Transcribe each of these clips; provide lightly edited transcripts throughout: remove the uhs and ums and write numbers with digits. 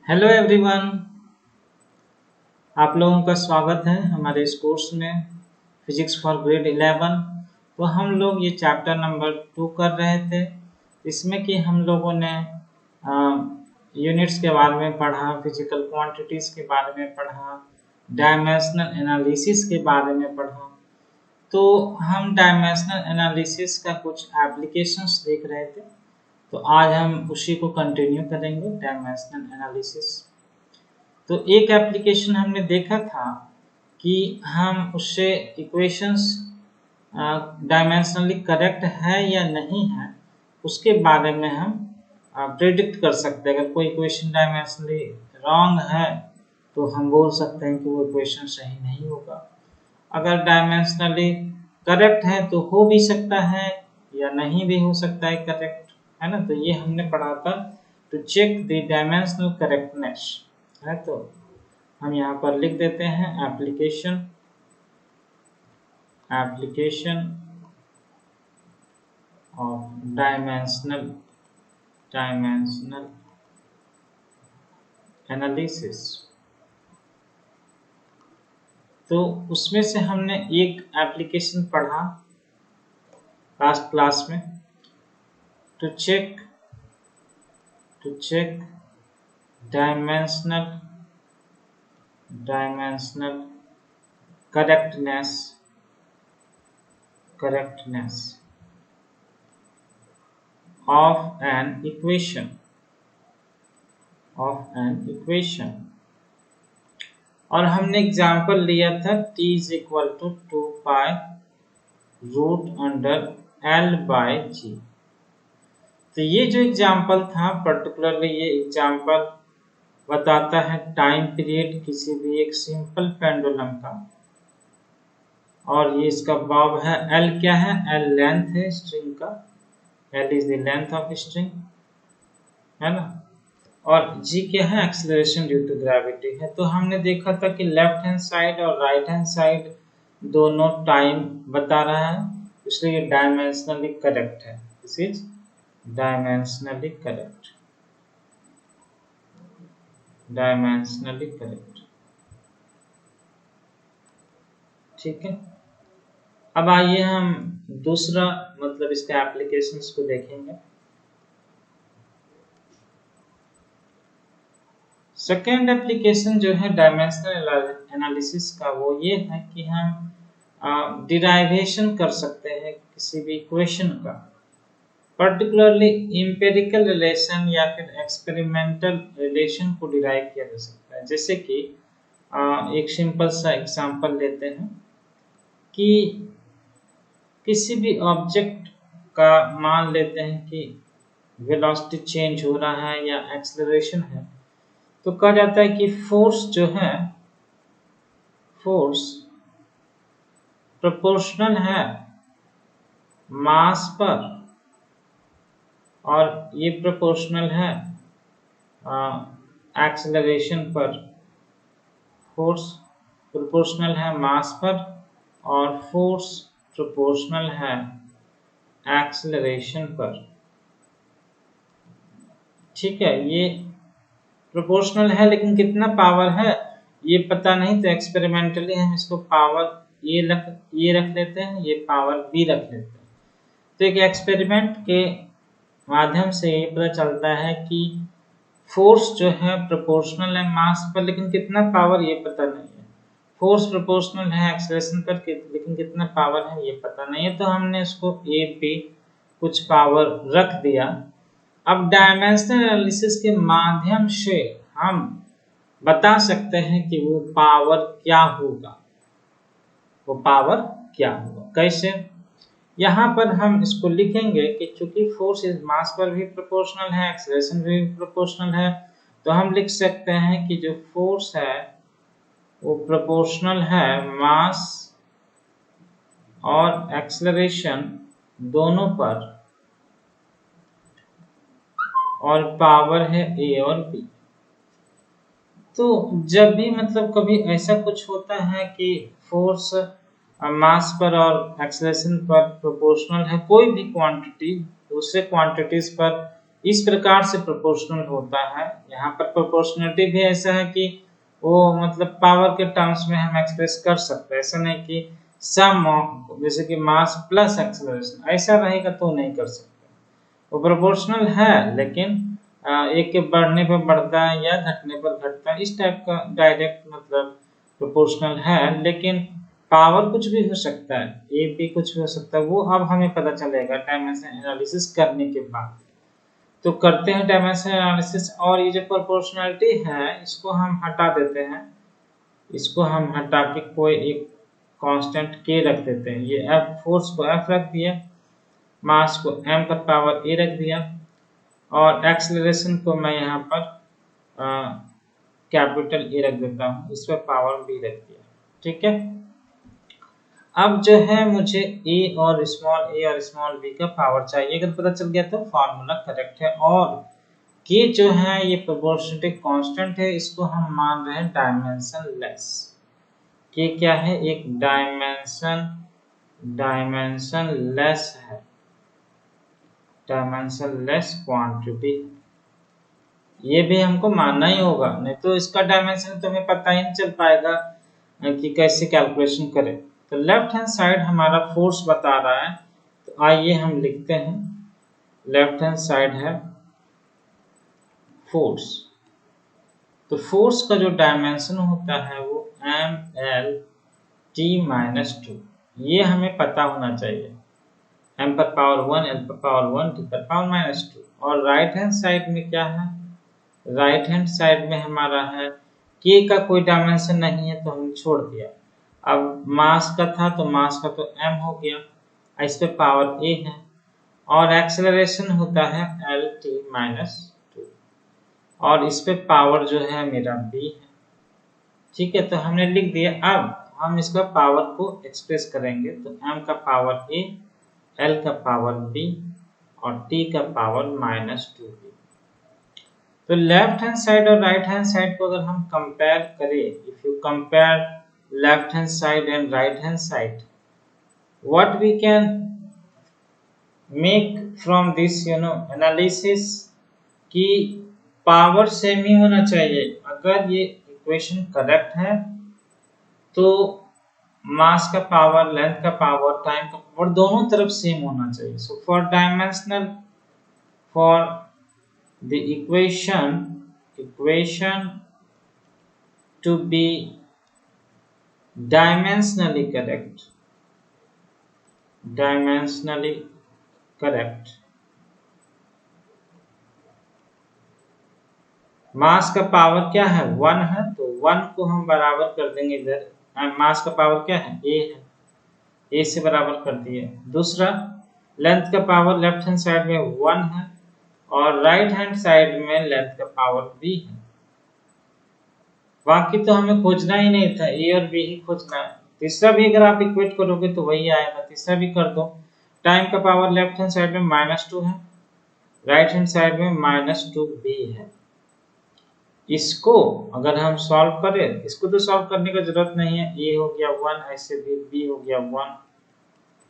Hello everyone, आप लोगों का स्वागत है हमारे इस कोर्स में फिजिक्स फॉर ग्रेड 11। तो हम लोग ये चैप्टर नंबर 2 कर रहे थे। इसमें कि हम लोगों ने यूनिट्स के बारे में पढ़ा, फिजिकल क्वांटिटीज़ के बारे में पढ़ा, डायमेंशनल एनालिसिस के बारे में पढ़ा। तो हम डायमेंशनल एनालिसिस का कुछ एप्लीकेशंस देख रहे थे, तो आज हम उसी को कंटिन्यू करेंगे, डायमेंशनल एनालिसिस। तो एक एप्लीकेशन हमने देखा था कि हम उससे इक्वेशंस डायमेंशनली करेक्ट है या नहीं है, उसके बारे में हम प्रेडिक्ट कर सकते हैं। अगर कोई इक्वेशन डायमेंशनली रॉन्ग है तो हम बोल सकते हैं कि वो इक्वेशन सही नहीं होगा। अगर डायमेंशनली करेक्ट है तो हो भी सकता है या नहीं भी हो सकता है करेक्ट, है ना। तो ये हमने पढ़ा था, to check the dimensional correctness है। तो हम यहाँ पर लिख देते हैं एप्लीकेशन ऑफ डायमेंशनल एनालिसिस। तो उसमें से हमने एक एप्लीकेशन पढ़ा लास्ट क्लास में, to check dimensional correctness of an equation और हमने एग्जाम्पल लिया था t is equal to 2 pi root under L/g। तो ये जो एग्जाम्पल था, पर्टिकुलरली ये एग्जाम्पल बताता है टाइम पीरियड किसी भी एक सिंपल पेंडुलम का, और ये इसका बॉब है। L क्या है? L लेंथ है स्ट्रिंग का, L is the length of string, है ना। और g क्या है? एक्सेलरेशन ड्यू टू ग्रेविटी है। तो हमने देखा था कि लेफ्ट हैंड साइड और राइट हैंड साइड दोनों टाइम बता रहा है, इसलिए ये डायमेंशनली करेक्ट है। This is dimensionally correct. ठीक है। अब आइए हम दूसरा मतलब इसके एप्लीकेशंस को देखेंगे। सेकेंड एप्लीकेशन जो है डायमेंशनल एनालिसिस का, वो ये है कि हम डिराइवेशन कर सकते हैं किसी भी इक्वेशन का, पर्टिकुलरली एम्पिरिकल रिलेशन या फिर एक्सपेरिमेंटल रिलेशन को डिराइव किया जा सकता है। जैसे कि एक सिंपल सा एग्जांपल लेते हैं कि किसी भी ऑब्जेक्ट का मान लेते हैं कि वेलोसिटी चेंज हो रहा है या एक्सेलरेशन है, तो कहा जाता है कि फोर्स जो है, फोर्स प्रोपोर्शनल है मास पर, और ये प्रोपोर्शनल है एक्सेलरेशन पर। फोर्स प्रोपोर्शनल है मास पर और फोर्स प्रोपोर्शनल है एक्सेलरेशन पर। ठीक है, ये प्रोपोर्शनल है, लेकिन कितना पावर है ये पता नहीं, तो एक्सपेरिमेंटली हम इसको पावर ये रख लेते हैं, ये पावर बी रख लेते हैं। तो एक एक्सपेरिमेंट के माध्यम से ये पता चलता है कि फोर्स जो है प्रोपोर्शनल है मास पर, लेकिन कितना पावर ये पता नहीं है। फोर्स प्रोपोर्शनल है एक्सेलरेशन पर, लेकिन कितना पावर है ये पता नहीं है। तो हमने इसको ए पे कुछ पावर रख दिया। अब डायमेंशनल एनालिसिस के माध्यम से हम बता सकते हैं कि वो पावर क्या होगा, कैसे। यहाँ पर हम इसको लिखेंगे कि चूंकि फोर्स इस मास पर भी प्रोपोर्शनल है, एक्सेलरेशन भी प्रोपोर्शनल है, तो हम लिख सकते हैं कि जो फोर्स है वो प्रोपोर्शनल है मास और एक्सेलरेशन दोनों पर, और पावर है ए और बी। तो जब भी मतलब कभी ऐसा कुछ होता है कि फोर्स मास पर और एक्सेलरेशन पर प्रोपोर्शनल है, कोई भी क्वांटिटी दूसरे क्वांटिटीज पर इस प्रकार से प्रोपोर्शनल होता है। यहाँ पर प्रोपोर्शनलिटी भी ऐसा है कि वो मतलब पावर के टर्म्स में हम एक्सप्रेस कर सकते हैं, ऐसा नहीं कि सम जैसे कि मास प्लस एक्सेलरेशन ऐसा रहेगा तो नहीं कर सकते। वो प्रोपोर्शनल है लेकिन एक के बढ़ने पर बढ़ता है या घटने पर घटता है, इस टाइप का डायरेक्ट मतलब प्रोपोर्शनल है। लेकिन पावर कुछ भी हो सकता है, ए बी कुछ भी हो सकता है, वो अब हमें पता चलेगा डायमेंशन एनालिसिस करने के बाद। तो करते हैं डायमेंशन एनालिसिस। और ये जो प्रोपोर्शनलिटी है इसको हम हटा देते हैं, इसको हम हटा के कोई एक कांस्टेंट के रख देते हैं। ये एफ फोर्स को एफ रख दिया, मास को m पर पावर a रख दिया और एक्सेलरेशन को मैं यहाँ पर कैपिटल A रख देता हूँ, इस पर पावर b रख दिया। ठीक है, अब जो है मुझे a और स्मॉल b का पावर चाहिए। अगर पता चल गया तो फॉर्मूला करेक्ट है। और k जो है ये प्रोपोर्शनलिटी कांस्टेंट है, इसको हम मान रहे हैं डायमेंशन लेस। k क्या है, एक डायमेंशन लेस है, डायमेंशन लेस क्वांटिटी। ये भी हमको मानना ही होगा, नहीं तो इसका डायमेंशन तो हमें पता ही नहीं चल पाएगा कि कैसे कैलकुलेशन करें। तो लेफ्ट हैंड साइड हमारा फोर्स बता रहा है, तो आइए हम लिखते हैं। लेफ्ट हैंड साइड है फोर्स, तो फोर्स का जो डायमेंशन होता है वो mlt-2, ये हमें पता होना चाहिए। m पर पावर 1, l पर पावर 1, t पर पावर -2। और राइट हैंड साइड में क्या है, राइट हैंड साइड में हमारा है k का कोई डायमेंशन नहीं है तो हमने छोड़ दिया। अब मास का था तो मास का तो m हो गया, इस पे पावर a है और एक्सेलरेशन होता है lt-2 और इस पे पावर जो है मेरा b है। ठीक है, तो हमने लिख दिया। अब हम इसका पावर को एक्सप्रेस करेंगे, तो m का पावर a, l का पावर b और t का पावर -2b। तो लेफ्ट हैंड साइड और राइट हैंड साइड को अगर हम कंपेयर करें, if you compare left hand side and right hand side, what we can make from this analysis कि पावर सेम ही होना चाहिए। अगर ये इक्वेशन करेक्ट है तो मास का पावर, लेंथ का पावर, टाइम का पावर दोनों तरफ सेम होना चाहिए। So for dimensional, for the equation to be dimensionally correct, मास का पावर क्या है, 1 है, तो 1 को हम बराबर कर देंगे इधर। मास का पावर क्या है, a है, a से बराबर कर दिए। दूसरा, लेंथ का पावर लेफ्ट हैंड साइड में 1 है और राइट हैंड साइड में लेंथ का पावर b है। बाकी तो हमें खोजना ही नहीं था, a और b ही खोजना है। तीसरा भी अगर आप इक्वेट करोगे तो वही आएगा, तीसरा भी कर दो। टाइम का पावर लेफ्ट हैंड साइड में -2 है, राइट हैंड साइड में -2b है। इसको अगर हम सॉल्व करें, इसको तो सॉल्व करने की जरूरत नहीं है, a हो गया 1, ऐसे भी b हो गया 1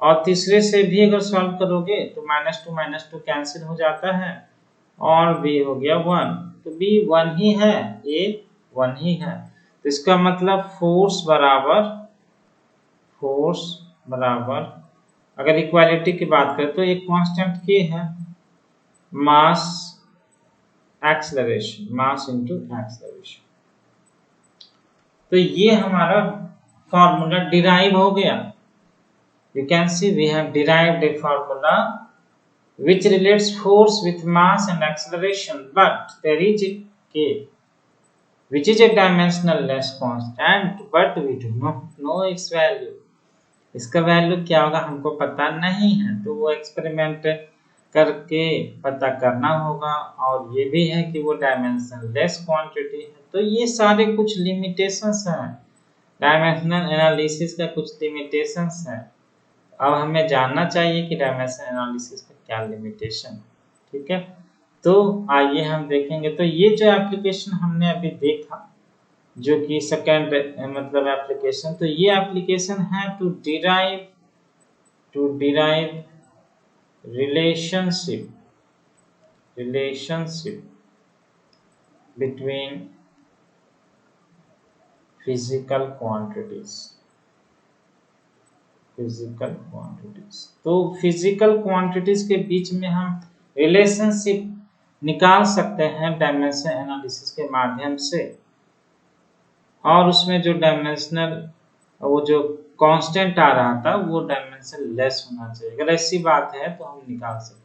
और तीसरे से भी अगर सॉल्व करोगे तो -2 कैंसिल हो जाता है और b हो गया 1, तो b 1 ही है, a 1 ही है। तो इसका मतलब फोर्स बराबर अगर इक्वालिटी की बात करें तो एक कांस्टेंट k है, मास एक्सेलरेशन, मास इनटू एक्सेलरेशन। तो ये हमारा फॉर्मूला डिराइव हो गया। You can see we have derived a formula which relates force with mass and acceleration, but there is a k which is a dimensional less constant, but we do not know its value. इसका value क्या होगा हमको पता नहीं है, तो वो experiment करके पता करना होगा। और ये भी है कि वो डायमेंशन लेस क्वांटिटी है। तो ये सारे कुछ लिमिटेशंस हैं, डायमेंशनल एनालिसिस का कुछ लिमिटेशंस है। अब हमें जानना चाहिए कि डायमेंशन एनालिसिस का क्या लिमिटेशन है। ठीक है, तो आइए हम देखेंगे। तो ये जो एप्लीकेशन हमने अभी देखा, जो कि सेकेंड मतलब एप्लीकेशन, तो ये एप्लीकेशन है to derive relationship relationship between physical quantities। तो फिजिकल क्वांटिटीज के बीच में हम रिलेशनशिप निकाल सकते हैं डायमेंशन एनालिसिस के माध्यम से, और उसमें जो डायमेंशनल वो जो कांस्टेंट आ रहा था वो डायमेंशन लेस होना चाहिए। अगर ऐसी बात है तो हम निकाल सकते हैं।